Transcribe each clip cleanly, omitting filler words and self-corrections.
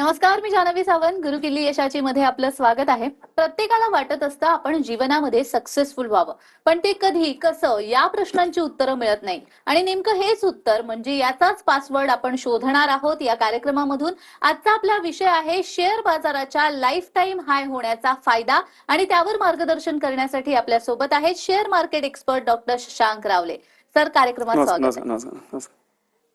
नमस्कार, मी जान्हवी सावंत. गुरुकिल्ली यशाची मध्ये आपलं स्वागत आहे. प्रत्येकाला वाटत असतं आपण जीवनामध्ये सक्सेसफुल व्हावं, पण ते कधी कसं या प्रश्नांची उत्तरं मिळत नाही. आणि नेमकं हेच उत्तर म्हणजे याचाच पासवर्ड आपण शोधणार आहोत या कार्यक्रमामधून. आजचा आपला विषय आहे शेअर बाजाराच्या लाईफ टाईम हाय होण्याचा फायदा. आणि त्यावर मार्गदर्शन करण्यासाठी आपल्या सोबत आहेत share market expert doctor Shashank रावले. सर, कार्यक्रमात स्वागत आहे. नमस्कार.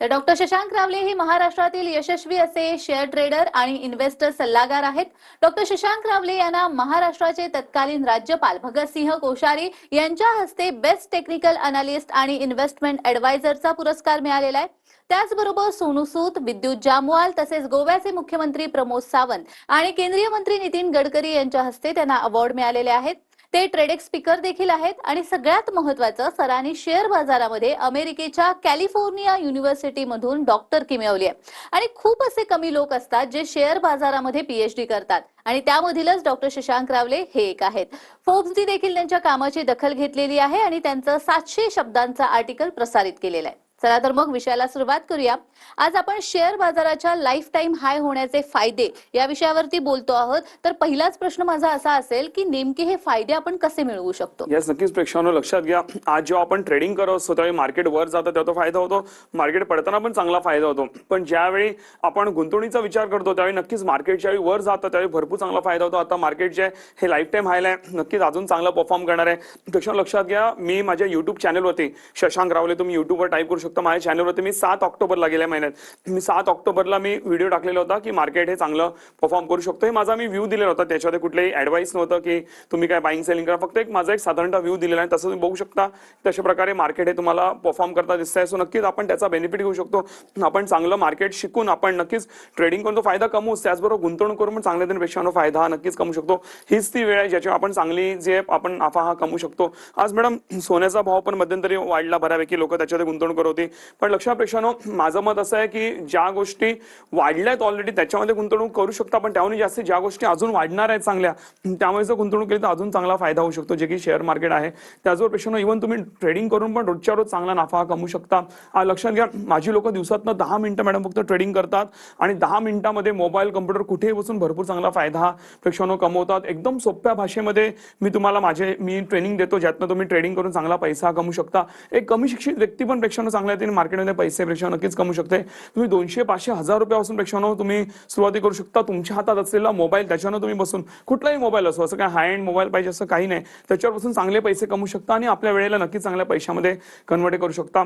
तर डॉक्टर शशांक रावले हे महाराष्ट्रातील यशस्वी असे शेअर ट्रेडर आणि इन्व्हेस्टर सल्लागार आहेत. डॉक्टर शशांक रावले यांना महाराष्ट्राचे तत्कालीन राज्यपाल भगतसिंह कोश्यारी यांच्या हस्ते बेस्ट टेक्निकल अनालिस्ट आणि इन्व्हेस्टमेंट ऍडवायझरचा पुरस्कार मिळालेला आहे. त्याचबरोबर सोनू सूद, विद्युत जामवाल तसेच गोव्याचे मुख्यमंत्री प्रमोद सावंत आणि केंद्रीय मंत्री नितीन गडकरी यांच्या हस्ते त्यांना अवॉर्ड मिळालेले आहेत. ते ट्रेडेक्स स्पीकर देखील आहेत आणि सगळ्यात महत्त्वाचं, सरांनी शेअर बाजारामध्ये अमेरिकेच्या कॅलिफोर्निया युनिव्हर्सिटी मधून डॉक्टरकी मिळवली आहे. आणि खूप असे कमी लोक असतात जे शेअर बाजारामध्ये पीएचडी करतात आणि त्यामधीलच डॉक्टर शशांक रावले हे एक आहेत. फोर्ब्सनी देखील त्यांच्या कामाची दखल घेतलेली आहे आणि त्यांचं 700 शब्दांचं आर्टिकल प्रसारित केलेलं आहे. चला तर मग विषयाला सुरुवात करूया. आज आपण शेअर बाजाराच्या लाईफ टाईम हाय होण्याचे फायदे या विषयावरती बोलतो आहोत. तर पहिलाच प्रश्न माझा असा असेल की नेमके हे फायदे आपण कसे मिळवू शकतो? येस, नक्कीच प्रेक्षकांनो लक्षात घ्या. आज जेव्हा आपण ट्रेडिंग करत असतो त्यावेळी मार्केट वर जातं तेव्हा तो फायदा होतो, मार्केट पडताना पण चांगला फायदा होतो. पण ज्यावेळी आपण गुंतवणुकीचा विचार करतो त्यावेळी नक्कीच मार्केट ज्यावेळी वर जातं त्यावेळी भरपूर चांगला फायदा होतो. आता मार्केट जे हे लाईफ टाईम हायला आहे, नक्कीच अजून चांगला परफॉर्म करणार आहे. प्रेक्षकांनो लक्षात घ्या, मी माझ्या युट्यूब चॅनलवरती शशांक रावले तुम्ही युट्यूबवर टाईप करू शकता. माझ्या चॅनलवरती मी 7 ऑक्टोबरला गेल्या महिन्यात मी 7 ऑक्टोबरला मी व्हिडिओ टाकलेला होता की मार्केट हे चांगलं परफॉर्म करू शकतो. हे माझा मी व्ह्यू दिलेला होता. त्याच्यामध्ये कुठलेही ऍडवाइस नव्हतं की तुम्ही काय बाईंग सेलिंग करा, फक्त माझा एक साधारणतः व्ह्यू दिलेला आहे. तसं तुम्ही बघू शकता तशा प्रकारे मार्केट हे तुम्हाला परफॉर्म करता दिसतंय. सो नक्कीच आपण त्याचा बेनिफिट घेऊ शकतो. आपण चांगलं मार्केट शिकून आपण नक्कीच ट्रेडिंग करून तो फायदा कमवू, त्याचबरोबर गुंतवणूक करून पण चांगल्या दिनपेक्षा फायदा हा नक्कीच कमवू शकतो. हीच ती वेळ आहे ज्याच्यावर आपण चांगली जे आपण नफा हा कमवू शकतो. आज मॅडम सोन्याचा भाव पण मध्यंतरी वाढला, बऱ्यापैकी लोक त्याच्यामध्ये गुंतवणूक करत होती. पण लक्षापेक्षा माझं मत असं आहे की ज्या गोष्टी वाढल्यात ऑलरेडी त्याच्यामध्ये गुंतवणूक करू शकता, पण त्याहून जास्त ज्या गोष्टी अजून वाढणार आहेत चांगल्या त्यामुळे जर गुंतवणूक केली तर अजून चांगला फायदा होऊ शकतो, जे की शेअर मार्केट आहे. त्याचबरोबर पेक्षा इव्हन तुम्ही ट्रेडिंग करून पण रोजच्या रोज चांगला नफा कमवू शकता. लक्षात घ्या, माझी लोक दिवसातनं 10 मिनिटं मॅडम फक्त ट्रेडिंग करतात आणि 10 मिनिटांमध्ये मोबाईल कम्प्युटर कुठेही बसून भरपूर चांगला फायदा प्रेक्षकांनो कमवतात. एकदम सोप्या भाषेमध्ये मी तुम्हाला मी ट्रेनिंग देतो ज्यातनं तुम्ही ट्रेडिंग करून चांगला पैसा कमवू शकता. एक कमी शिक्षित व्यक्ती पण प्रेक्षकांनो चांगल्या रीतीने मार्केटमध्ये पैसे प्रेक्षकांनो नक्कीच कमवू शकते. तुम्ही 200, 500, 1000 रुपयापासून प्रेक्षकांनो तुम्ही सुरुवाती करू शकता. तुमच्या हातात असलेला मोबाईल त्याच्यानं तुम्ही बसून, कुठलाही मोबाईल असो, असं काय हाय एंड मोबाईल पाहिजे असं काही नाही, त्याच्यापासून चांगले पैसे कमवू शकता आणि आपल्या वेळेला नक्कीच चांगल्या पैशामध्ये कन्वर्ट करू शकता.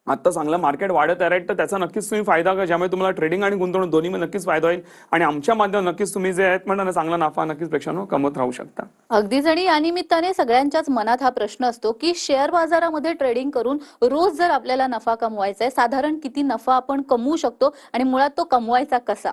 आता चांगलं मार्केट वाढत आहे तर त्याचा नक्कीच तुम्ही फायदा घ्या, ज्यामुळे तुम्हाला ट्रेडिंग आणि गुंतवणूक दोन्ही मध्ये नक्कीच फायदा होईल आणि आमच्या माध्यमातून नक्कीच तुम्ही जे आहेत म्हणता ना चांगला नफा नक्कीच प्रेक्षकांनो कमवत राहू शकता. अगदीच. आणि या निमित्ताने सगळ्यांच्याच मनात हा प्रश्न असतो की शेअर बाजारामध्ये ट्रेडिंग करून रोज जर आपल्याला नफा कमवायचा आहे, साधारण किती नफा आपण कमवू शकतो आणि मुळात तो कमवायचा कसा?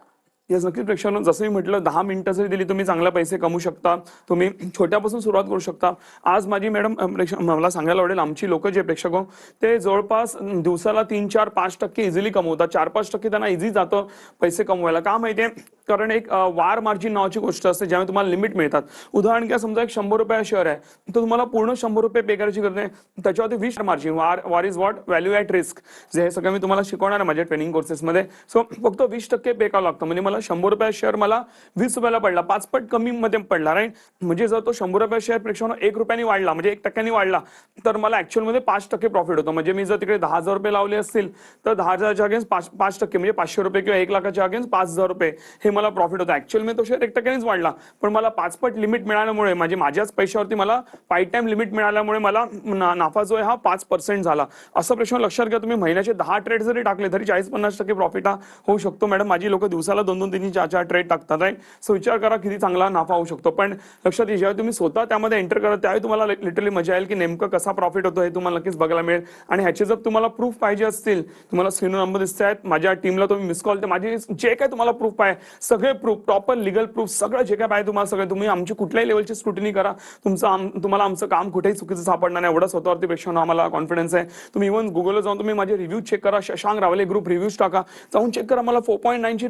येस, नक्कीच प्रेक्षकांनो, जसं मी म्हटलं 10 मिनिटं जरी दिली तुम्ही चांगले पैसे कमवू शकता. तुम्ही छोट्यापासून सुरुवात करू शकता. आज माझी मॅडम मला सांगायला आवडेल, आमची लोक जे प्रेक्षक ते जवळपास दिवसाला 3, 4, 5% इझिली कमवतात. 4-5% त्यांना इझी जातं पैसे कमवायला. का माहितीये? कारण एक वार मार्जिन नावाची गोष्ट असते ज्यामुळे तुम्हाला लिमिट मिळतात. उदाहरण घ्या, समजा एक 100 रुपये शेअर आहे तर तुम्हाला पूर्ण 100 रुपये पे करायची गरज नाही. त्याच्यावरती 20 मार्जिन, वार is what, value at risk, जे हे सगळं मी तुम्हाला शिकवणार आहे माझ्या ट्रेनिंग कोर्सेसमध्ये. सो फक्त 20% पे करावं लागतं. म्हणजे मला 100 रुपये शेअर मला 20 रुपयाला पडला, 5 पट कमी मध्ये पडला, राईट. म्हणजे जर तो 100 रुपये शेअर पेक्षा 1 रुपयाने वाढला, म्हणजे 1% वाढला, तर मला ऍक्च्युअल मध्ये 5% प्रॉफिट होतो. म्हणजे मी जर तिकडे 10,000 रुपये लावले असतील तर 10,000च्या अगेन्स्ट 5% म्हणजे 500 रुपये किंवा 1 लाखाच्या अगेन्स्ट 5,000 रुपये हे मला प्रॉफिट होतं. ऍक्च्युअल मध्ये तो शेअर 1%नेच वाढला, पण मला 5 पट लिमिट मिळाल्यामुळे म्हणजे माझ्याच पैशावरती मला 5 टाइम लिमिट मिळाल्यामुळे मला नफा जो आहे हा 5% झाला. असं प्रश्न लक्षात घ्या. तुम्ही महिन्याचे 10 ट्रेड जरी टाकले तरी 40-50% प्रॉफिट होऊ शकतो. मॅडम माझी लोक दिवसाला 2-2, 3-3, 4-4 ट्रेड टाकतात, राईट. सो विचार करा किती चांगला नफा होऊ शकतो. पण लक्षात घ्या, जेव्हा तुम्ही स्वतः त्यामध्ये एंटर करा त्यावेळी तुम्हाला लिटरली मजा येईल की नेमकं कसा प्रॉफिट होतो हे तुम्हाला नक्कीच बघायला मिळेल. आणि ह्याचे जर तुम्हाला प्रूफ पाहिजे असतील, तुम्हाला स्क्रीनवर नंबर दिसत आहेत, माझ्या टीमला तुम्ही मिस कॉल, माझी जे काय तुम्हाला प्रूफ पाहिजे सगळे प्रूफ, प्रॉपर लिगल प्रूफ, सगळं जे काय पाहिजे तुम्हाला सगळं, तुम्ही आमची कुठल्याही लेवलची स्क्रुटिनी करा, तुम्हाला आमचं काम कुठेही चुकीचं सापडणार नाही, एवढं स्वतःवरती पेक्षा आम्हाला कॉन्फिडन्स आहे. तुम्ही इव्हन गुगलला जाऊन तुम्ही माझे रिव्ह्यू चेक करा, शशांक रावले ग्रुप रिव्ह्यूज टाका, जाऊन चेक करा. मला 4.9 ची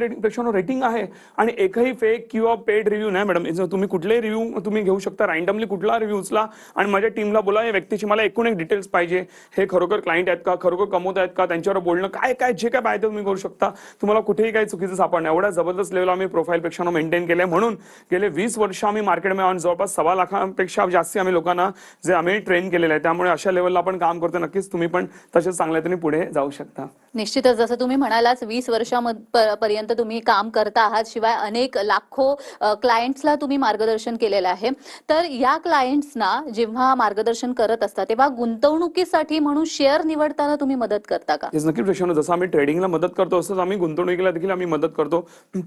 रेटिंग आहे आणि एकही फेक किंवा पेड रिव्ह्यू नाही मॅडम. तुम्ही कुठलेही रिव्ह्यू तुम्ही घेऊ शकता, रँडमली कुठला रिव्ह्यू उचला आणि माझ्या टीमला बोला या व्यक्तीची मला एकूण एक डिटेल्स पाहिजे, हे खरोखर क्लायंट आहेत का, खरोखर कमवत आहेत का, त्यांच्यावर बोलणं काय काय जे काय पाहिजे तुम्ही करू शकता. तुम्हाला कुठेही काही चुकीचं सापडणार, एवढ्या जबरदस्त लेवल लेवल आम्ही प्रोफाईलपेक्षा मेंटेन केले, म्हणून गेले 20 वर्ष आम्ही मार्केटमध्ये जवळपास 1.25 लाखांपेक्षा जास्ती आम्ही लोकांना जे आम्ही ट्रेन केलेलं आहे, त्यामुळे अशा लेवलला आपण काम करतो. नक्कीच तुम्ही पण तसेच चांगल्या तऱ्हेने पुढे जाऊ शकता. निश्चितच जसं तुम्ही म्हणालात 20 वर्षापर्यंत तुम्ही काम करता आहात, शिवाय अनेक लाखो क्लायंट्सला तुम्ही मार्गदर्शन केलेलं आहे. तर या क्लायंट्सना जेव्हा मार्गदर्शन करत असता तेव्हा गुंतवणुकीसाठी म्हणून शेअर निवडताना तुम्ही मदत करता का? नक्कीच प्रश्न. जसं आम्ही ट्रेडिंगला मदत करतो तसंच आम्ही गुंतवणुकीला देखील आम्ही मदत करतो.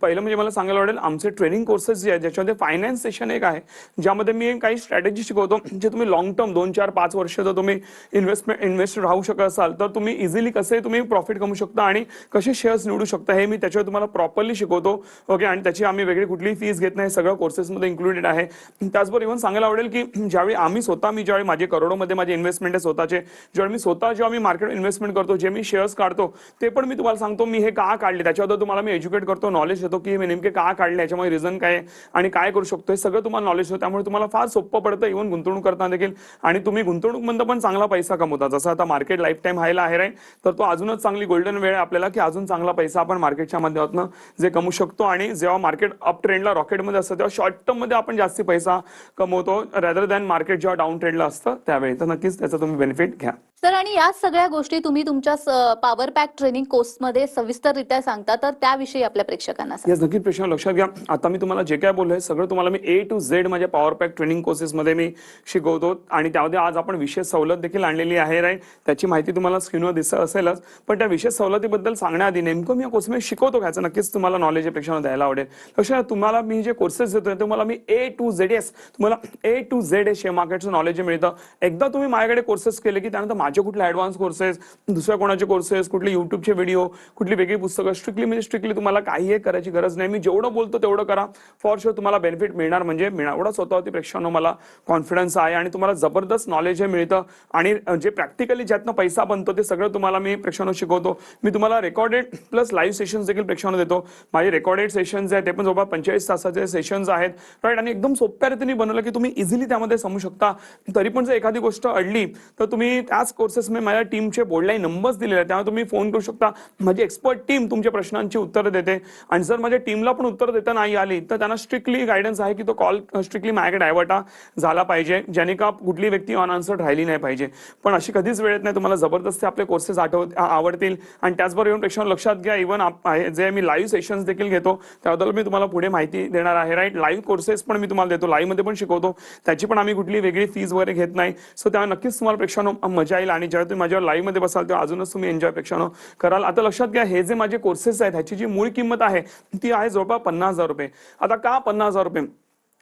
पहिलं म्हणजे मला सांगायला आवडेल, आमचे ट्रेनिंग कोर्सेस जे आहेत ज्याच्यामध्ये फायनान्स सेशन एक आहे, ज्यामध्ये मी काही स्ट्रॅटेजी शिकवतो, जे तुम्ही लॉंग टर्म 2, 4, 5 वर्ष जर तुम्ही इन्व्हेस्ट राहू शकत असाल तर तुम्ही इझिली कसे तुम्ही प्रॉफिट कमवू शकता आणि कसे शेअर्स निवडू शकता हे मी त्याच्यावर तुम्हाला प्रॉपरली शिकवतो. ओके, आणि त्याची आम्ही वेगळी कुठलीही फीस घेत नाही, सगळं कोर्सेसमध्ये इन्क्लुडेड आहे. त्याचबरोबर इव्हन सांगायला आवडेल की ज्यावेळी आम्ही स्वतः मी ज्यावेळी माझे करोडोमध्ये माझे इन्व्हेस्टमेंट आहे स्वतःचे, ज्यावेळी मी स्वतः जेव्हा मी मार्केट इन्व्हेस्टमेंट करतो, जे मी शेअर्स काढतो ते पण मी तुम्हाला सांगतो मी हे का काढले, त्याच्याबद्दल तुम्हाला मी एज्युकेट करतो, नॉलेज देतो की मी नेमके का काढले, याच्यामध्ये रिझन काय आहे आणि काय करू शकतो हे सगळं तुम्हाला नॉलेज देतो. त्यामुळे तुम्हाला फार सोपं पडतं इव्हन गुंतवणूक करताना देखील, आणि तुम्ही गुंतवणूकमधून पण चांगला पैसा कमवता. जसं आता मार्केट लाईफ टाईम हायला आहे तर तो अजूनच चांगली गोल्डन वेळ आहे आपल्याला की अजून चांगला पैसा आपण मार्केटच्या माध्यमातून जे कमवू शकतो. आणि जेव्हा मार्केट अप ट्रेंडला रॉकेटमध्ये असतं तेव्हा शॉर्ट टर्म मध्ये आपण जास्ती पैसा कमवतो रॅदर दॅन मार्केट जेव्हा डाऊन ट्रेंडला असतं त्यावेळी. तर नक्कीच त्याचा तुम्ही बेनिफिट घ्या. सर, आणि या सगळ्या गोष्टी तुम्ही तुमच्या पॉवर पॅक ट्रेनिंग कोर्समध्ये सविस्तररित्या सांगता, तर त्याविषयी आपल्या प्रेक्षकांना सांगा. येस, नक्कीच प्रश्न लक्षात घ्या. आता मी तुम्हाला जे काय बोललोय सगळं तुम्हाला मी A to Z माझ्या पॉवर पॅक ट्रेनिंग कोर्सेसमध्ये मी शिकवतो. आणि त्यामध्ये आज आपण विशेष सवलत देखील आणलेली आहे राईट. त्याची माहिती तुम्हाला स्क्रीनवर दिसत असेलच, पण त्या विशेष सवलतीबद्दल सांगण्याआधी नेमकं मी या कोर्समध्ये शिकवतो घ्यायचं नक्कीच तुम्हाला नॉलेज या प्रेक्षकांना द्यायला आवडेल. लक्षात तुम्हाला मी जे कोर्सेस देतोय तुम्हाला मी A to Z तुम्हाला A to Z हे शेअर मार्केटचं नॉलेज मिळतं. एकदा तुम्ही माझ्याकडे कोर्सेस केले की त्यानंतर माझे कुठले ऍडव्हान्स कोर्सेस, दुसऱ्या कोणाचे कोर्सेस, कुठले युट्यूबचे व्हिडिओ, कुठली वेगळी पुस्तकं, स्ट्रिक्टली तुम्हाला काही करायची गरज नाही. मी जेवढं बोलतो तेवढं करा, फॉर शुअर तुम्हाला बेनिफिट मिळणार म्हणजे मिळणार. एवढा स्वतःवरती प्रेक्षकांनो मला कॉन्फिडन्स आहे आणि तुम्हाला जबरदस्त नॉलेज हे मिळतं. आणि जे प्रॅक्टिकली ज्यातनं पैसा बनतो ते सगळं तुम्हाला मी प्रेक्षकांनो शिकवतो. मी तुम्हाला रेकॉर्डेड प्लस लाईव्ह सेशन्स देखील प्रेक्षकांना देतो. माझे रेकॉर्डेड सेशन्स आहेत ते पण जवळपास 45 तासाचे सेशन्स आहेत राईट. आणि एकदम सोप्या रीतीने बनवलं की तुम्ही इझिली त्यामध्ये समजू शकता. तरी पण जर एखादी गोष्ट अडली तर तुम्ही त्याच कोर्सेस मी माझ्या टीमचे बोर्डलाईन नंबर्स दिलेले आहेत, त्यामुळे तुम्ही फोन करू शकता. माझी एक्सपर्ट टीम तुमच्या प्रश्नांची उत्तरं देते. आणि जर माझ्या टीमला पण उत्तर देता नाही आली तर त्यांना स्ट्रिक्टली गायडन्स आहे की तो कॉल स्ट्रिक्टली माझ्याकडे डायव्हर्ट झाला पाहिजे, ज्याने का कुठली व्यक्ती अनआन्सर्ड राहिली नाही पाहिजे. पण अशी कधीच वेळ येत नाही. तुम्हाला जबरदस्ती आपले कोर्सेस आवडतील. आणि त्याचबरोबर येऊन प्रेक्षकांना लक्षात घ्या, इव्हन जे मी लाईव्ह सेशन्स देखील घेतो त्याबद्दल मी तुम्हाला पुढे माहिती देणार आहे राईट. लाईव्ह कोर्सेस पण मी तुम्हाला देतो, लाईव्ह मध्ये पण शिकवतो, त्याची पण आम्ही कुठली वेगळी फीज वगैरे घेत नाही. सो त्यामुळे नक्कीच तुम्हाला प्रेक्षकांना मजा येईल. आणि जेव्हा तुम्ही माझ्यावर लाईव्ह मध्ये बसाल तेव्हा अजूनच तुम्ही एन्जॉय प्रेक्षकांनो कराल. आता लक्षात घ्या, हे जे माझे कोर्सेस आहेत ह्याची जी मूळ किंमत आहे ती आहे जवळपास 50,000 रुपये. आता का 50,000 रुपये?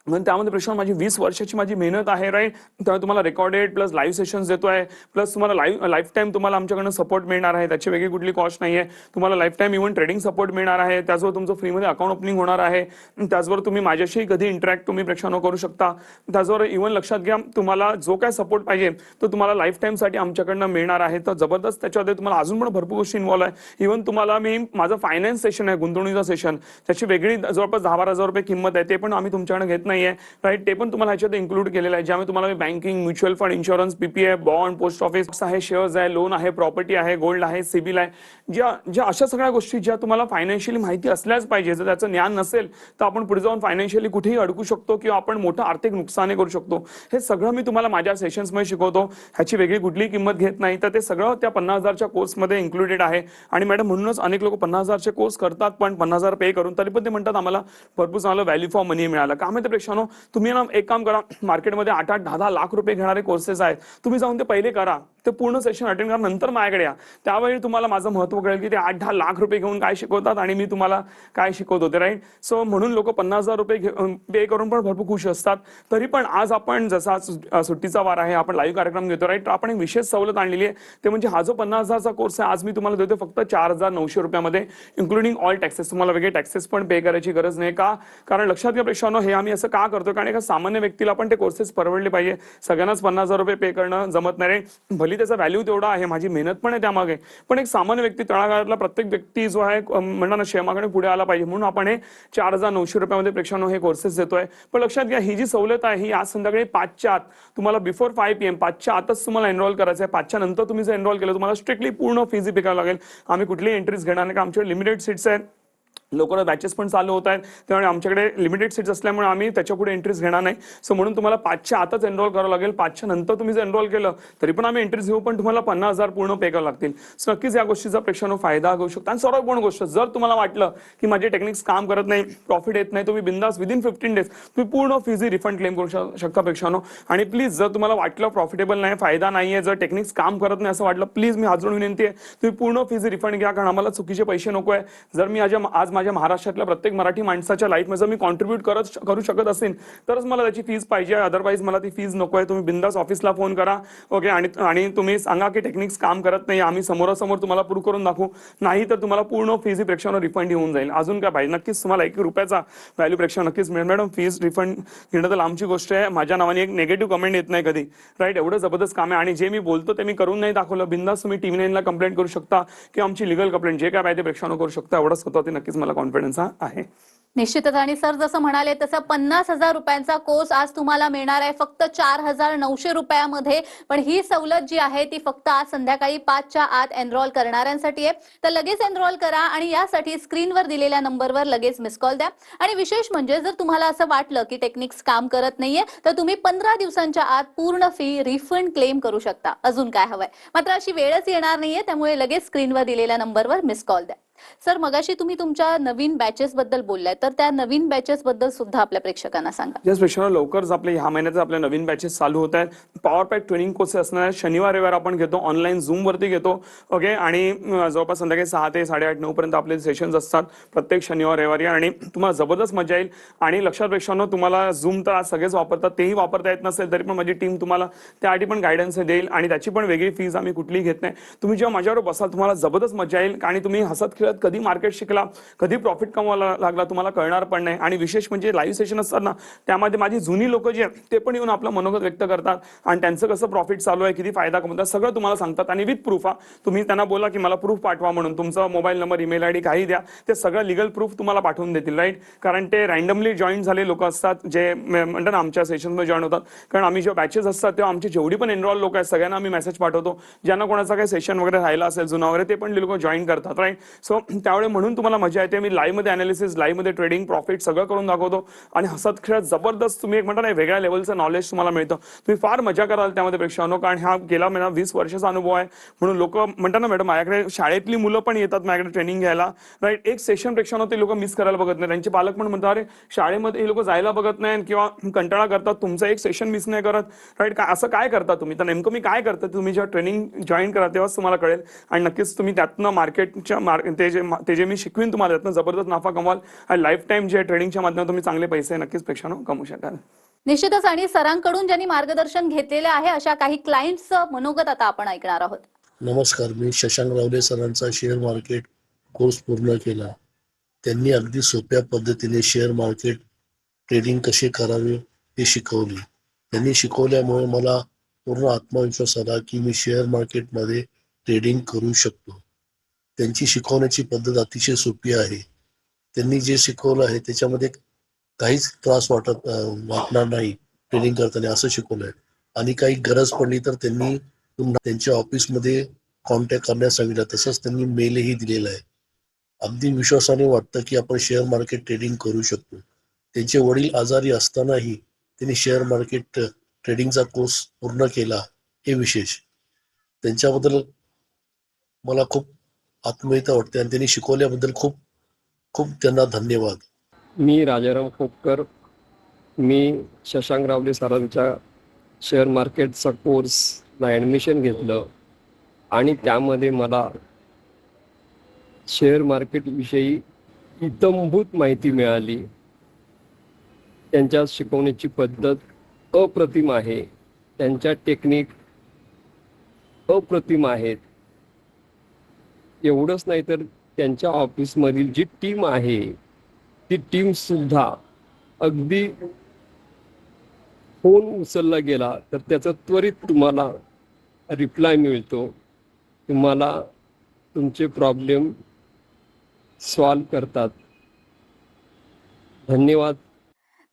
म्हणून त्यामध्ये प्रश्न माझी 20 वर्षाची माझी मेहनत आहे राईट. त्यामुळे तुम्हाला रेकॉर्डेड प्लस लाईव्ह सेशन्स देतोय, प्लस तुम्हाला लाईफ टाईम तुम्हाला आमच्याकडनं सपोर्ट मिळणार आहे, त्याची वेगळी कुठली कॉस्ट नाही आहे. तुम्हाला life time even trading support मिळणार आहे, त्याचबरोबर तुमचं फ्रीमध्ये अकाउंट ओपनिंग होणार आहे. त्याचबरोबर तुम्ही माझ्याशी कधी इंटरॅक्ट तुम्ही प्रेक्षकांनो करू शकता. त्याचबरोबर इव्हन लक्षात घ्या, तुम्हाला जो काय सपोर्ट पाहिजे तो तुम्हाला लाईफ टाईमसाठी आमच्याकडनं मिळणार आहे. तर जबरदस्त त्याच्यामध्ये तुम्हाला अजून पण भरपूर गोष्टी इन्व्हॉल्व आहे. इव्हन तुम्हाला मी माझं फायनान्स सेशन आहे, गुंतवणुकीचं सेशन, त्याची वेगळी जवळपास 10-12 हजार रुपये किंमत आहे, ते पण आम्ही तुमच्याकडे घेत नाहीये राईट. ते पण तुम्हाला ह्याच्यात इन्क्लूड केलेलं आहे, ज्यामध्ये तुम्हाला banking, mutual fund, insurance, PPA, bond, post office आहे, शेअर्स आहे, लोन आहे, प्रॉपर्टी आहे, गोल्ड आहे, सिबिल आहे, ज्या अशा सगळ्या गोष्टी ज्या तुम्हाला फायनान्शियली माहिती असल्याच पाहिजे. जर त्याचं ज्ञान नसेल तर आपण पुढे जाऊन फायनान्शियली कुठेही अडकू शकतो किंवा आपण मोठं आर्थिक नुकसान करू शकतो. हे सगळं मी तुम्हाला माझ्या सेशन्समध्ये शिकवतो. ह्याची वेगळी कुठलीही किंमत घेत नाही. तर ते सगळं त्या 50,000च्या कोर्समध्ये इन्क्लुडेड आहे. आणि मॅडम म्हणूनच अनेक लोक 50,000चे कोर्स करतात पण 50,000 पे करून, तरी पण ते म्हणतात आम्हाला भरपूर चांगलं व्हॅल्यू फॉर मनी मिळालं. का माहिती प्रेक्षकांनो, तुम्ही ना एक काम करा, मार्केटमध्ये 8-8, 10-10 लाख रुपये घेणारे कोर्सेस आहेत, तुम्ही जाऊन ते पहिले करा, ते पूर्ण सेशन अटेंड करा, नंतर माझ्याकडे या. त्यावेळी तुम्हाला माझं महत्व कळेल की ते 8-10 लाख रुपये घेऊन काय शिकवतात आणि मी तुम्हाला काय शिकवतो ते राईट. सो म्हणून लोक 50,000 रुपये पे करून पण भरपूर खुश असतात. तरी पण आज आपण जसा सुट्टीचा वार आहे, आपण लाईव्ह कार्यक्रम घेतो राईट, तर आपण एक विशेष सवलत आणलेली आहे. ते म्हणजे हा जो 50,000चा कोर्स आहे आज मी तुम्हाला देतो फक्त 4,900 रुपयामध्ये, इन्क्लुडिंग ऑल टॅक्सेस. तुम्हाला वेगळे टॅक्सेस पण पे करायची गरज नाही. का? कारण लक्षात घ्या प्रेक्षकांनो, हे आम्ही असं का करतो, कारण एका सामान्य व्यक्तीला पण ते कोर्सेस परवडले पाहिजे. सगळ्यांनाच 50,000 रुपये पे करणं जमत नाही. भली त्याचा व्हॅल्यू तेवढा आहे, माझी मेहनत पण आहे त्यामागे, पण एक सामान्य व्यक्ती, तळागाळातला प्रत्येक व्यक्ती जो आहे म्हणणार ना शेअर मार्केट पुढे आला पाहिजे, म्हणून आपण हे 4,900 रुपयामध्ये प्रेक्षकांनो हे कोर्सेस देतोय. पण लक्षात घ्या, ही जी सवलत आहे ही आज संध्याकाळी 5च्या आत तुम्हाला, बिफोर 5 PM 5च्या आतच तुम्हाला एनरोल करायचं आहे. 5च्या नंतर तुम्ही जर एनरोल केलं तुम्हाला स्ट्रिक्टली पूर्ण फीज पे करावं लागेल. आम्ही कुठलीही एंट्रीज घेणार नाही, आमच्याकडे लिमिटेड सीट्स आहेत. लवकरच बॅचेस पण चालू होत आहेत, त्यामुळे आमच्याकडे लिमिटेड सीट्स असल्यामुळे आम्ही त्याच्या पुढे एंट्रीज घेणार नाही. सो म्हणून तुम्हाला 5च्या आतच एनरोल करावं लागेल. 5च्या नंतर तुम्ही जर एनरोल केलं तरी पण आम्ही एंट्रीज घेऊ, पण तुम्हाला 50,000 पूर्ण पे करावं लागतील. सो नक्कीच या गोष्टीचा प्रेक्षांनो फायदा घेऊ शकता. आणि सर्वात मोठी गोष्ट, जर तुम्हाला वाटलं की माझे टेक्निक्स काम करत नाही, प्रॉफिट येत नाही, तुम्ही बिंदास विदिन 15 डेज तुम्ही पूर्ण फीज रिफंड क्लेम करू शकता प्रेक्षांनो. आणि प्लीज जर तुम्हाला वाटलं प्रॉफिटेबल नाही, फायदा नाहीये, जर टेक्निक्स काम करत नाही असं वाटलं, प्लीज मी हात जोडून विनंती आहे, तुम्ही पूर्ण फीज रिफंड घ्या, कारण आम्हाला चुकीचे पैसे नको आहे. जर मी आज माझ्या महाराष्ट्रातल्या प्रत्येक मराठी माणसाच्या लाईफमध्ये जर मी कॉन्ट्रीब्यूट करू शकत असेल तरच मला त्याची फीज पाहिजे, अदरवाईज मला ती फीज नको आहे. तुम्ही बिंदास ऑफिसला फोन करा, ओके, आणि तुम्ही सांगा की टेक्निक्स काम करत नाही, आम्ही समोरासमोर तुम्हाला प्रूव्ह करून दाखवू, नाही तर तुम्हाला पूर्ण फीज प्रेक्षांना रिफंड होऊन जाईल. अजून काय पाहिजे, नक्कीच तुम्हाला 1 रुपयाचा व्हॅल्यू प्रेक्षांना नक्कीच मिळेल. मॅडम फीज रिफंड घेणं तर लांबची गोष्ट आहे, माझ्या नावाने एक निगेटिव्ह कमेंट येत नाही कधी, राईट. एवढं जबरदस्त काम आहे आणि जे मी बोलतो ते मी करून नाही दाखवलं, बिंदास तुम्ही TV9 ला कंप्लेंट करू शकता किंवा आमची लिगल कंप्लेंट जे काय पाहिजे प्रेक्षांना करू शकता. एवढंच होतं, ते नक्कीच मला कॉन्फिडन्स आहे. निश्चितच. आणि सर जसं म्हणाले तसं 50,000 रुपयांचा कोर्स आज तुम्हाला मिळणार आहे फक्त 4,900 रुपयामध्ये. पण ही सवलत जी आहे ती फक्त आज संध्याकाळी 5च्या आत एनरोल करणाऱ्यांसाठी आहे. तर लगेच एनरोल करा आणि यासाठी स्क्रीनवर दिलेल्या नंबरवर लगेच मिस कॉल द्या. आणि विशेष म्हणजे जर तुम्हाला असं वाटलं की टेक्निक्स काम करत नाहीये तर तुम्ही 15 दिवसांच्या आत पूर्ण फी रिफंड क्लेम करू शकता. अजून काय हवंय, मात्र अशी वेळच येणार नाहीये, त्यामुळे लगेच स्क्रीनवर दिलेल्या नंबरवर मिस कॉल द्या. सर मगाशी तुम्ही तुमच्या नवीन बॅचेस बद्दल बोललाय, तर त्या नवीन बॅचेस बद्दल सुद्धा आपल्या प्रेक्षकांना सांगा. येस प्रेक्षकांना, लवकरच आपल्या ह्या महिन्याचे आपल्या नवीन बॅचेस चालू होत आहेत. पॉवर पॅक ट्रेनिंग कोर्सेस असणार आहेत. शनिवार रविवार आपण घेतो, ऑनलाईन झूम वरती घेतो, ओके. आणि जवळपास संध्याकाळी 6 ते 8:30 9 पर्यंत आपले सेशन्स असतात प्रत्येक शनिवार रविवारी, आणि तुम्हाला जबरदस्त मजा येईल. आणि लक्षात प्रेक्षकांनो, तुम्हाला झूम तर आज सगळेच वापरतात, तेही वापरता येत नसेल तरी पण माझी टीम तुम्हाला त्यासाठी पण गायडन्स देईल आणि त्याची पण वेगळी फीज आम्ही कुठलीही घेत नाही. तुम्ही जेव्हा माझ्यावर बसाल तुम्हाला जबरदस्त मजा येईल आणि तुम्ही हसत खेळत कधी मार्केट शिकला, कधी प्रॉफिट कमवायला लागला तुम्हाला कळणार पण नाही. आणि विशेष म्हणजे लाईव्ह सेशन असतात ना, त्यामध्ये माझी जुनी लोक जे आहेत ते पण येऊन आपलं मनोगत व्यक्त करतात आणि त्यांचं कसं प्रॉफिट चालू आहे, किती फायदा कमवतात, सगळं तुम्हाला सांगतात. आणि विथ प्रूफ. तुम्ही त्यांना बोला की मला प्रूफ पाठवा म्हणून, तुमचा मोबाईल नंबर, ईमेल आयडी काही द्या, ते सगळं लिगल प्रूफ तुम्हाला पाठवून देतील, राईट. कारण ते रँडमली जॉईन झाले लोक असतात जे म्हणतात ना आमच्या सेशनमध्ये जॉईन होतात. कारण आम्ही जेव्हा बॅचेस असतात तेव्हा आमची जेवढी पण एनरोल लोक आहेत सगळ्यांना आम्ही मेसेज पाठवतो, ज्यांना कोणाचा काही सेशन वगैरे राहिला असेल जुना वगैरे, ते पण लोक जॉईन करतात, राईट. सो त्यामुळे म्हणून तुम्हाला मजा येते. मी लाईव्ह मध्ये अनालिसिस, लाईव्ह मध्ये ट्रेडिंग, प्रॉफिट सगळं करून दाखवतो आणि हसत खेळत जबरदस्त तुम्ही एक म्हणता ना वेगळ्या लेवलचं नॉलेज तुम्हाला मिळतं. तुम्ही फार मजा कराल त्यामध्ये प्रेक्षकांनो, कारण हा गेला महिना 20 वर्षाचा अनुभव आहे. म्हणून लोक म्हणतात ना मॅडम, माझ्याकडे शाळेतली मुलं पण येतात माझ्याकडे ट्रेनिंग घ्यायला, राईट. एक सेशन प्रेक्षकांनो ते लोक मिस करायला बघत नाही. त्यांचे पालक पण म्हणतात अरे शाळेमध्ये हे लोक जायला बघत नाही किंवा कंटाळा करतात, तुमचं एक सेशन मिस नाही करत, राईट. असं काय करता तुम्ही, तर नेमकं मी काय करतं, तुम्ही जेव्हा ट्रेनिंग जॉईन करा तेव्हाच तुम्हाला कळेल. आणि नक्कीच तुम्ही त्यातनं मार्केटच्या ते जे मी शिकवीन तुम्हाला त्यातनं जबरदस्त नफा कमवाल आणि लाईफ टाइम जे ट्रेडिंगच्या माध्यमातून तुम्ही चांगले पैसे नक्कीच प्रेक्षकांनो कमवू शकाल. निश्चितच. आणि सरांकडून ज्यांनी मार्गदर्शन घेतलेले आहे अशा काही क्लायंट्सचं मनोगत आता आपण ऐकणार आहोत. नमस्कार, मी शशांक रावले सरांचा शेअर मार्केट कोर्स पूर्ण केला. त्यांनी अगदी सोप्या पद्धतीने शेअर मार्केट ट्रेडिंग कसे करावे हे शिकवले. त्यांनी शिकवल्यामुळे मला पूर्ण आत्मविश्वास आला की मी शेअर मार्केटमध्ये ट्रेडिंग करू शकतो. त्यांची शिकवण्याची पद्धत अतिशय सोपी आहे. त्यांनी जे शिकवलं आहे त्याच्यामध्ये काहीच त्रास वाटणार नाही ट्रेडिंग करताना, असं शिकवलं आहे. आणि काही गरज पडली तर त्यांनी त्यांच्या ऑफिसमध्ये कॉन्टॅक्ट करण्यास सांगितलं. तसंच त्यांनी मेलही दिलेला आहे. अगदी विश्वासाने वाटतं की आपण शेअर मार्केट ट्रेडिंग करू शकतो. त्यांचे वडील आजारी असतानाही त्यांनी शेअर मार्केट ट्रेडिंगचा कोर्स पूर्ण केला, हे विशेष. त्यांच्याबद्दल मला खूप आत्मीयता वाटते आणि त्यांनी शिकवल्याबद्दल खूप खूप त्यांना धन्यवाद. मी राजाराम खोपकर, मी शशांक रावले सरांच्या शेअर मार्केटचा कोर्सला ॲडमिशन घेतलं आणि त्यामध्ये मला शेअर मार्केटविषयी इत्थंभूत माहिती मिळाली. त्यांच्या शिकवण्याची पद्धत अप्रतिम आहे, त्यांच्या टेक्निक अप्रतिम आहेत. एवढंच नाही तर त्यांच्या ऑफिसमधील जी टीम आहे ती टीमसुद्धा अगदी फोन उचलला गेला तर त्याचा त्वरित तुम्हाला रिप्लाय मिळतो. तुम्हाला तुमचे प्रॉब्लेम सॉल्व करतात. धन्यवाद.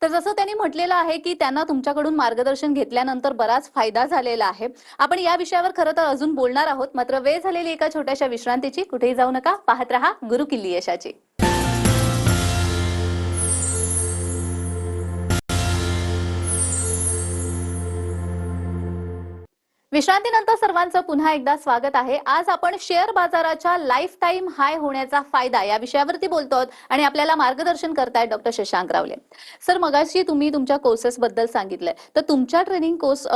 तर जसं त्यांनी म्हटलेलं आहे की त्यांना तुमच्याकडून मार्गदर्शन घेतल्यानंतर बराच फायदा झालेला आहे. आपण या विषयावर खरं तर अजून बोलणार आहोत, मात्र वेळ झालेली एका छोट्याशा विश्रांतीची. कुठेही जाऊ नका, पाहत रहा गुरुकिल्ली यशाची. विश्रांतीनंतर सर्वांचं पुन्हा एकदा स्वागत आहे. आज आपण शेअर बाजाराच्या लाईफ टाईम हाय होण्याचा फायदा या विषयावरती बोलतो आहोत आणि आपल्याला मार्गदर्शन करतायत डॉक्टर शशांक रावले. सर, मगाशी तुम्ही तुमच्या कोर्सेस बद्दल सांगितलंय, तर तुमच्या ट्रेनिंग कोर्स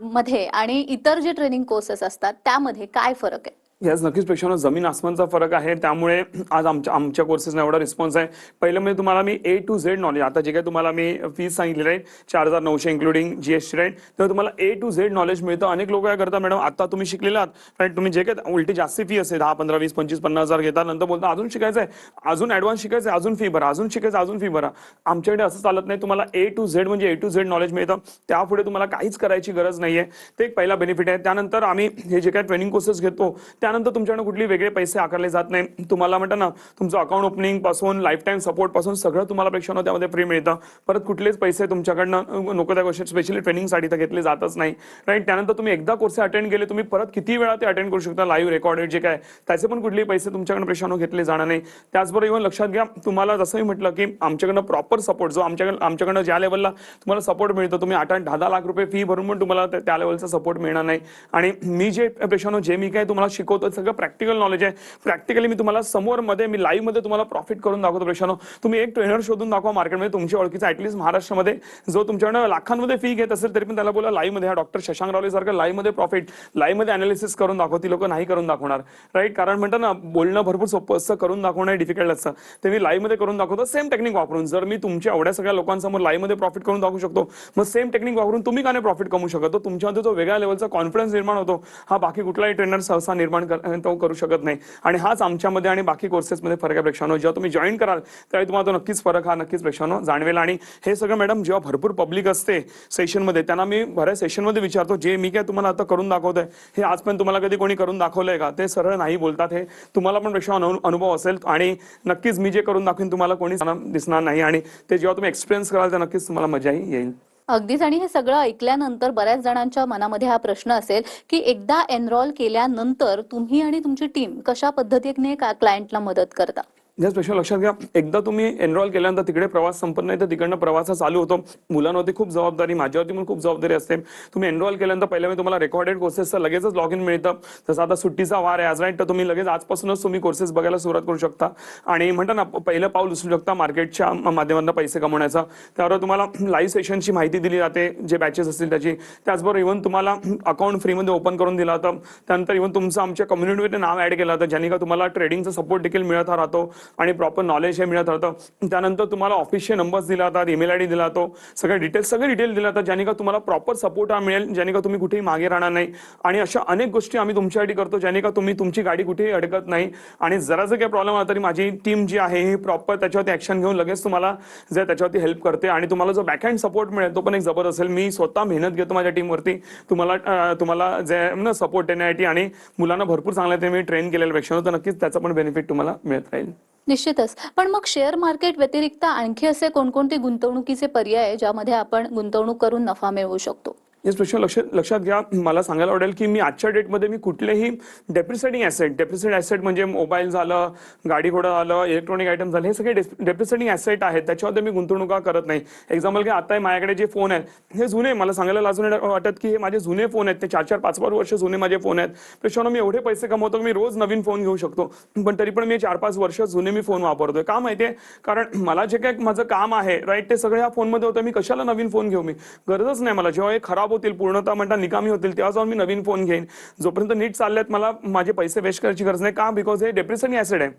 मध्ये आणि इतर जे ट्रेनिंग कोर्सेस असतात त्यामध्ये काय फरक आहे? याच नक्कीच पेक्षानं जमीन आसमानचा फरक आहे. त्यामुळे आज आमच्या कोर्सेसना एवढा रिस्पॉन्स आहे. पहिलं म्हणजे तुम्हाला मी A to Z नॉलेज, आता जे काही तुम्हाला मी फीस सांगितली राईट 4,900 इन्क्लुडिंग GST राईट, तर तुम्हाला A to Z नॉलेज मिळतं. अनेक लोक काय करतात, मॅडम आता तुम्ही शिकलेला आहात राईट, तुम्ही जे काही उलटी जास्ती फी असेल 10, 15, 20, 25, 50,000 घेता, नंतर बोलता अजून शिकायचं आहे, अजून ऍडव्हान्स शिकायचं आहे, अजून फी भरा, अजून शिकायचं, अजून फी भरा. आमच्याकडे असं चालत नाही. तुम्हाला A to Z म्हणजे A to Z नॉलेज मिळतं. त्यापुढे तुम्हाला काहीच करायची गरज नाहीये. ते एक पहिला बेनिफिट आहे. त्यानंतर आम्ही हे जे काही ट्रेनिंग कोर्सेस घेतो त्यानंतर तुमच्याकडे कुठली वेगळे पैसे आकारले जात नाही. तुम्हाला म्हणतात ना, तुमचं अकाउंट ओपनिंग पासून लाईफ टाईम सपोर्ट पासून सगळं तुम्हाला प्रेक्षानं त्यामध्ये फ्री मिळतं. परत कुठलेच पैसे तुमच्याकडनं नको त्या गोष्टी स्पेशली ट्रेनिंगसाठी तर घेतले जातच नाही राईट. त्यानंतर तुम्ही एकदा कोर्स अटेंड केले, तुम्ही परत किती वेळा ते अटेंड करू शकता, लाईव्ह रेकॉर्डेड जे काय, त्याचे पण कुठलेही पैसे तुमच्याकडनं प्रेक्षानं घेतले जाणार नाही. त्याचबरोबर इव्हन लक्षात घ्या, तुम्हाला जसं मी म्हटलं की आमच्याकडनं प्रॉपर सपोर्ट जो आमच्याकडनं ज्या लेवलला तुम्हाला सपोर्ट मिळतो, तुम्ही 8-8, 10-10 लाख रुपये फी भरून पण तुम्हाला त्या लेवलचा सपोर्ट मिळणार नाही. आणि मी जे प्रेक्षानं जे मी काय तुम्हाला शिकवतो सगळं प्रॅक्टिकल नॉलेज आहे. प्रॅक्टिकली मी तुम्हाला समोर मध्ये मी लाईव्ह मध्ये तुम्हाला प्रॉफिट करून दाखवतो. प्रेक्षानं तुम्ही एक ट्रेनर शोधून दाखवा मार्केटमध्ये तुमच्या ओळखीचा, ऍटलीस्ट महाराष्ट्रामध्ये जो तुमच्याकडे लाखांमध्ये फी घेत असेल तरी पण त्याला बोला लाईव्ह मध्ये हा डॉक्टर शशांक रावले सारखं लाईव्ह मध्ये प्रॉफिट, लाईव्ह मध्ये अनालिसिस करून दाखवती. लोक नाही करून दाखवणार राईट, कारण म्हणतात ना, बोलणं भरपूर सोपं असतं, करून दाखवणं डिफिकल्ट असतं. ते मी लाईव्ह मध्ये करून दाखवतो सेम टेक्निक वापरून. जर मी तुमच्या एवढ्या सगळ्या लोकांसमोर लाईव्ह मध्ये प्रॉफिट करून दाखवू शकतो, मग सेम टेक्निक वापरून तुम्ही का नाही प्रॉफिट कमवू शकत? तो तुमच्यामध्ये जो वेगळ्या लेवलचा कॉन्फिडन्स निर्माण होतो, हा बाकी कुठलाही ट्रेनर सहसा निर्माण करू शकत नाही. आणि हाच आमच्यामध्ये आणि बाकी कोर्सेसमध्ये फरक आहे प्रेक्षांनो. जेव्हा तुम्ही जॉईन कराल त्यावेळी तुम्हाला तो नक्कीच फरक हा नक्कीच प्रेक्षांनो जाणवेल. आणि हे सगळं मॅडम जेव्हा भरपूर पब्लिक असते सेशनमध्ये, त्यांना मी बऱ्याच सेशनमध्ये विचारतो, जे मी काय तुम्हाला आता करून दाखवतोय हे आजपर्यंत तुम्हाला कधी कोणी करून दाखवलंय का? ते सरळ नाही बोलतात. हे तुम्हाला पण प्रेक्षांनो अनुभव असेल आणि नक्कीच मी जे करून दाखवेन तुम्हाला कोणी दिसणार नाही. आणि ते जेव्हा तुम्ही एक्सपिरियन्स कराल तर नक्कीच तुम्हाला मजाही येईल. अगदीच. आणि हे सगळं ऐकल्यानंतर बऱ्याच जणांच्या मनामध्ये हा प्रश्न असेल की एकदा एनरोल केल्यानंतर तुम्ही आणि तुमची टीम कशा पद्धतीने क्लायंटला मदत करता? या स्पेशल लक्षात घ्या, एकदा तुम्ही एनरोल केल्यानंतर तिकडे प्रवास संपत नाही, तर तिकडनं प्रवास चालू होतो. मुलांवरती खूप जबाबदारी, माझ्यावरती पण खूप जबाबदारी असते. तुम्ही एनरोल केल्यानंतर पहिल्या मी तुम्हाला रेकॉर्डेड कोर्सेसचं लगेचच लॉग इन मिळतं. जसं आता सुट्टीचा वार आहे आज राईट, तर तुम्ही लगेच आजपासूनच तुम्ही कोर्सेस बघायला सुरुवात करू शकता. आणि म्हणता ना, पहिलं पाऊल उचलू शकता मार्केटच्या माध्यमातून पैसे कमवण्याचा. त्यावर तुम्हाला लाईव्ह सेशनची माहिती दिली जाते, जे बॅचेस असतील त्याची. त्याचबरोबर इव्हन तुम्हाला अकाउंट फ्रीमध्ये ओपन करून दिला जातं. त्यानंतर इव्हन तुमचं आमच्या कम्युनिटीमध्ये नाव ऍड केलं जातं, ज्याने का तुम्हाला ट्रेडिंगचा सपोर्ट देखील मिळत राहतो आणि प्रॉपर नॉलेज हे मिळत राहतं. त्यानंतर तुम्हाला ऑफिसचे नंबर्स दिला जातात, ईमेल आयडी दिला जातो, सगळे डिटेल दिले जातात, ज्याने का तुम्हाला प्रॉपर सपोर्ट मिळेल, ज्याने का तुम्ही कुठेही मागे राहणार नाही. आणि अशा अनेक गोष्टी आम्ही तुमच्यासाठी करतो, ज्याने का तुम्ही तुमची गाडी कुठेही अडकत नाही. आणि जरा जर काही प्रॉब्लेम आला तरी माझी टीम जी आहे ही प्रॉपर त्याच्यावरती ऍक्शन घेऊन लगेच तुम्हाला जे त्याच्यावरती हेल्प करते. आणि तुम्हाला जो बॅकहँड सपोर्ट मिळेल तो पण एक जबरदस्त असेल. मी स्वतः मेहनत घेतो माझ्या टीमवरती तुम्हाला जे सपोर्ट देण्यासाठी, आणि मुलांना भरपूर चांगल्या मी ट्रेन केलेल्यापेक्षा, तर नक्कीच त्याचा पण बेनिफिट तुम्हाला मिळत राहील. निश्चितच. पण मग शेअर मार्केट व्यतिरिक्त आणखी असे कोणकोणते गुंतवणुकीचे पर्याय आहे ज्यामध्ये आपण गुंतवणूक करून नफा मिळवू शकतो? या स्पेशल लक्षात घ्या, मला सांगायला आवडेल की मी आजच्या डेटमध्ये मी कुठलेही डेप्रिसिएटिंग ॲसेट म्हणजे मोबाईल झालं, गाडी घोडा झालं, इलेक्ट्रॉनिक आयटम झाले, हे सगळे डेप्रिसिएटिंग ॲसेट आहेत, त्याच्यामध्ये मी गुंतवणुका करत नाही. एक्झाम्पल की आता माझ्याकडे जे फोन आहेत हे जुने, मला सांगायला लाजून वाटत की हे माझे जुने फोन आहेत, ते 4-4, 5-5 वर्ष जुने माझे फोन आहेत. त्याच्यावर मी एवढे पैसे कमवतो की मी रोज नवीन फोन घेऊ शकतो, पण तरी पण मी 4-5 वर्ष जुने मी फोन वापरतोय. का माहितीये? कारण मला जे काही माझं काम आहे राईट, ते सगळं या फोनमध्ये होतं. मी कशाला नवीन फोन घेऊ? मी गरजच नाही मला. जेव्हा हे खराब होतील, पूर्णतः म्हणता निकामी होतील, तेव्हा जाऊन मी नवीन फोन घेईन. जोपर्यंत नीट चाललेत मला माझे पैसे वेस्ट करायची गरज नाही. का? बिकॉज हे डेप्रिसिएटिंग ॲसेट आहे.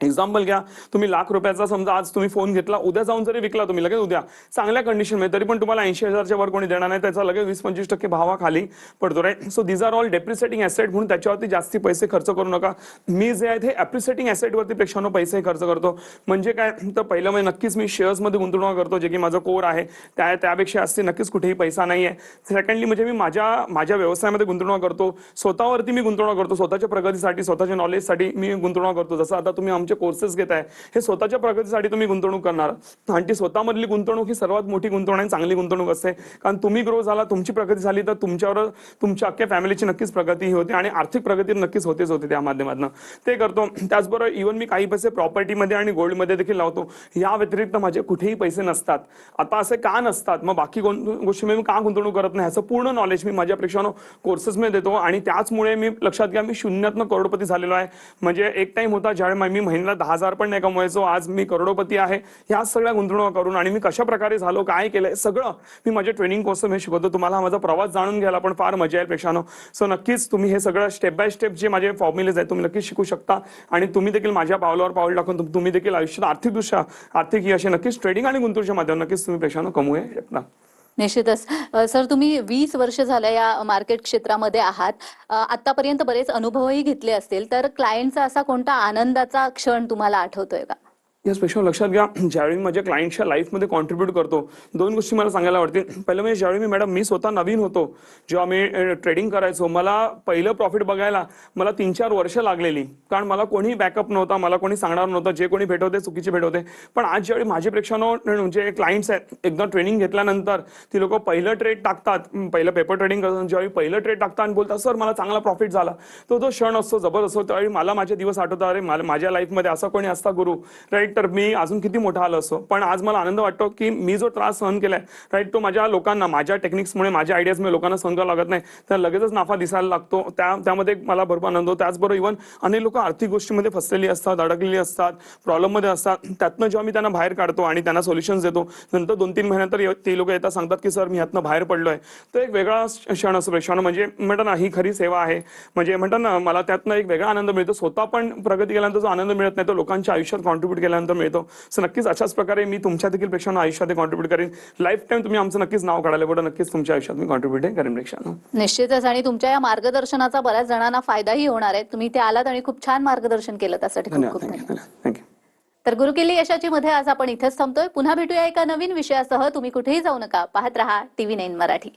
एक्झाम्पल घ्या, तुम्ही ₹1,00,000 समजा आज तुम्ही फोन घेतला, उद्या जाऊन जरी विकला तुम्ही लगेच उद्या चांगल्या कंडिशनमध्ये, तरी पण तुम्हाला 80,000च्या वर कोणी देणार नाही, त्याचा लगेच 20-25% भावाखाली पडतो right. So these are all depreciating asset, म्हणून त्याच्यावरती जास्ती पैसे खर्च करू नका. मी जे आहेत हे ॲप्रिसिएटिंग ॲसेटवरती पेक्षा पैसे खर्च करतो. म्हणजे काय? तर पहिलं म्हणजे नक्कीच मी शेअर्समध्ये गुंतवणूक करतो, जे की माझं कोर आहे. त्यापेक्षा असते नक्कीच कुठेही पैसा नाही आहे. सेकंडली म्हणजे मी माझ्या व्यवसायामध्ये गुंतवणूक करतो, स्वतःवरती मी गुंतवणूक करतो, स्वतःच्या प्रगतीसाठी, स्वतःच्या नॉलेजसाठी मी गुंतवणूक करतो. जसं आता तुम्ही तुमचे कोर्सेस घेताय, हे स्वतःच्या प्रगतीसाठी तुम्ही गुंतवणूक करणार आणि ती स्वतःमधली गुंतवणूक ही सर्वात मोठी गुंतवणूक आणि चांगली गुंतवणूक असते. कारण तुम्ही ग्रो झाला, तुमची प्रगती झाली तर तुमच्यावर तुमच्या अख्ख्या फॅमिलीची नक्कीच प्रगती होते आणि आर्थिक प्रगती नक्कीच होतेच होते त्या माध्यमातून. ते करतो. त्याचबरोबर इव्हन मी काही पैसे प्रॉपर्टीमध्ये आणि गोल्डमध्ये देखील लावतो. या व्यतिरिक्त माझे कुठेही पैसे नसतात. आता असे का नसतात, मग बाकी गोष्टी मी का गुंतवणूक करत नाही, याचं पूर्ण नॉलेज मी माझ्या प्रेक्षकांनो कोर्सेसमध्ये देतो. आणि त्याचमुळे मी लक्षात घ्या, मी शून्यातनं करोडपती झालेलो आहे. म्हणजे एक टाइम होता ज्यावेळी मी महिन्याला 10,000 पण नाही कमवायचो, आज मी करोडपती आहे. ह्या सगळ्या गुंतवणूक करून आणि मी कशा प्रकारे झालो, काय केलंय, सगळं मी माझ्या ट्रेनिंग कोर्समध्ये शिकवतो. तुम्हाला माझा प्रवास जाणून घ्यायला पण फार मजा येईल प्रेक्षकांनो. सो नक्कीच तुम्ही हे सगळं स्टेप बाय स्टेप जे माझे फॉर्म्युलेज आहेत तुम्ही नक्कीच शिकू शकता आणि तुम्ही देखील माझ्या पावलावर पाऊल टाकून तुम्ही देखील आयुष्यात आर्थिक यश नक्कीच ट्रेडिंग आणि गुंतवणुकीच्या माध्यमातून नक्कीच तुम्ही प्रेक्षकांनो कमवू शकता. निश्चितच. सर, तुम्ही 20 वर्ष झालं या मार्केट क्षेत्रामध्ये आहात. आतापर्यंत बरेच अनुभवही घेतले असतील, तर क्लायंटचा असा कोणता आनंदाचा क्षण तुम्हाला आठवतोय का? याच पेक्षा लक्षात घ्या, ज्यावेळी माझ्या क्लायंटच्या लाईफमध्ये कॉन्ट्रीब्यूट करतो, दोन गोष्टी मला सांगायला आवडतील. पहिलं म्हणजे ज्यावेळी मी स्वतः नवीन होतो, जेव्हा मी ट्रेडिंग करायचो, मला पहिलं प्रॉफिट बघायला मला 3-4 वर्ष लागलेली. कारण मला कोणी बॅकअप नव्हता, मला कोणी सांगणार नव्हतं. जे कोणी भेटवते चुकीचे भेटवते. पण आज ज्यावेळी माझे प्रेक्षकांनो जे क्लायंट्स आहेत, एकदा ट्रेनिंग घेतल्यानंतर ती लोक पहिलं ट्रेड टाकतात, पहिलं पेपर ट्रेडिंग करतात, ज्यावेळी पहिलं ट्रेड टाकतात आणि बोलतात सर मला चांगला प्रॉफिट झाला, तो क्षण असतो जबरदस्त. त्यावेळी मला माझे दिवस आठवतात, अरे माझ्या लाईफमध्ये असा कोणी असता गुरु, राईट, तर मी अजून किती मोठा आलो असतो. पण आज मला आनंद वाटतो की मी जो त्रास सहन केलाय, राईट, तो माझ्या लोकांना माझ्या टेक्निक्समुळे माझ्या आयडियाजमुळे लोकांना सहन करावा लागत नाही, तर लगेचच नफा दिसायला लागतो. त्यामध्ये मला भरपूर आनंद होतो. त्याचबरोबर इव्हन अनेक लोक आर्थिक गोष्टीमध्ये फसलेली असतात, अडकलेली असतात, प्रॉब्लेममध्ये असतात. त्यातनं जेव्हा मी त्यांना बाहेर काढतो आणि त्यांना सोल्युशन्स देतो, नंतर 2-3 महिन्यानंतर ते लोक येतात, सांगतात की सर मी ह्यातनं बाहेर पडलोय. तर एक वेगळा क्षण असतो प्रेक्षकांनो. म्हणजे म्हणतात ना, ही खरी सेवा आहे. म्हणजे म्हणतात ना, मला त्यातनं एक वेगळा आनंद मिळतो. स्वतः पण प्रगती केल्यानंतर जो आनंद मिळत नाही तो लोकांच्या आयुष्यात कॉन्ट्रीब्यूट केल्यानंतर मिळतो. सो नक्कीच अशाच प्रकारे मी तुमच्या देखील प्रेक्षकांना आयुष्यात कॉन्ट्रीब्यूट करेन. लाईफ टाइम तुम्ही आमचं नक्कीच नाव काढायला पुढे नक्कीच तुमच्या आयुष्यात मी कॉन्ट्रीब्यूट करेन प्रेक्षकांना. निश्चितच. आणि तुमच्या या मार्गदर्शनाचा बऱ्याच जणांना फायदाही होणार आहे. तुम्ही इथे आलात आणि खूप छान मार्गदर्शन केलं, त्यासाठी खूप खूप धन्यवाद. थँक्यू. तर गुरुकिल्ली यशाची मध्ये आज आपण इथेच थांबतोय. पुन्हा भेटूया एका नवीन विषयासह. तुम्ही कुठेही जाऊ नका. पाहत रहा TV9 मराठी.